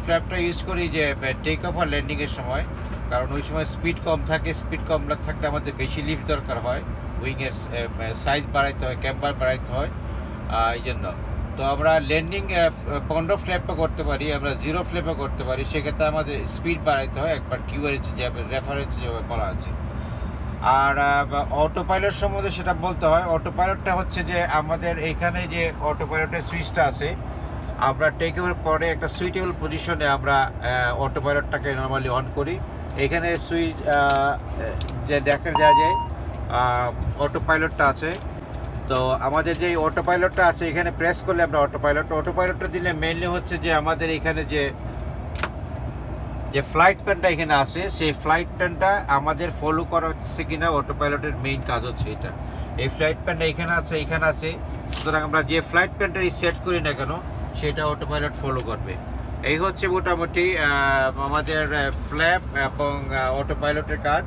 ফ্ল্যাপটা use করি যে take off আর ল্যান্ডিংয়ের সময়, কারণ ওই সময় স্পিড কম থাকে, স্পিড কম না থাকলে আমাদের বেশি লিফট দরকার হয়, উইংয়ের সাইজ বাড়াইতে হয়, ক্যাম্পার বাড়াইতে হয়, এই জন্য। তো আমরা ল্যান্ডিং 15 ফ্ল্যাপও করতে পারি, আমরা 0 ফ্ল্যাপও করতে পারি, সেক্ষেত্রে আমাদের স্পিড বাড়াইতে হয় একবার কিউআর যে রেফারেন্স যেভাবে বলা আছে। আর অটো পাইলট সম্বন্ধে সেটা বলতে হয়। অটো পাইলটটা হচ্ছে যে আমাদের এখানে যে অটো পাইলটের সুইচটা আছে, আমরা টেক ওভার পরে একটা সুইটেবল পজিশনে আমরা অটো পাইলটটাকে নর্মালি অন করি। এখানে সুইচ যে দেখা যায় যে অটো পাইলটটা আছে, তো আমাদের যে অটো পাইলটটা আছে এখানে প্রেস করলে আমরা অটো পাইলটটা দিলে মেইনলি হচ্ছে যে আমাদের এখানে যে ফ্লাইট প্ল্যানটা এখানে আছে, সেই ফ্লাইট প্ল্যানটা আমাদের ফলো করা হচ্ছে কিনা অটো পাইলটের মেইন কাজ হচ্ছে এটা। এই ফ্লাইট প্ল্যানটা এখানে আছে, সুতরাং আমরা যে ফ্লাইট প্ল্যানটাই সেট করি না কেন সেটা অটো পাইলট ফলো করবে। এই হচ্ছে মোটামুটি আমাদের ফ্ল্যাপ এবং অটো পাইলটের কাজ।